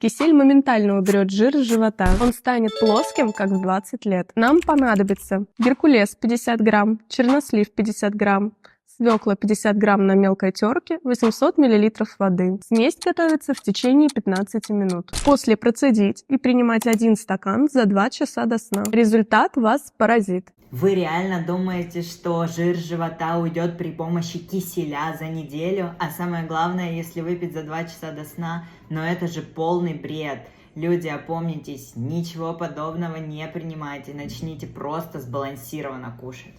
Кисель моментально уберет жир с живота. Он станет плоским, как в 20 лет. Нам понадобится геркулес 50 грамм, чернослив 50 грамм, свекла 50 грамм на мелкой терке, 800 миллилитров воды. Смесь готовится в течение 15 минут. После процедить и принимать 1 стакан за 2 часа до сна. Результат вас поразит. Вы реально думаете, что жир живота уйдет при помощи киселя за неделю? А самое главное, если выпить за 2 часа до сна? Но это же полный бред. Люди, опомнитесь, ничего подобного не принимайте, начните просто сбалансированно кушать.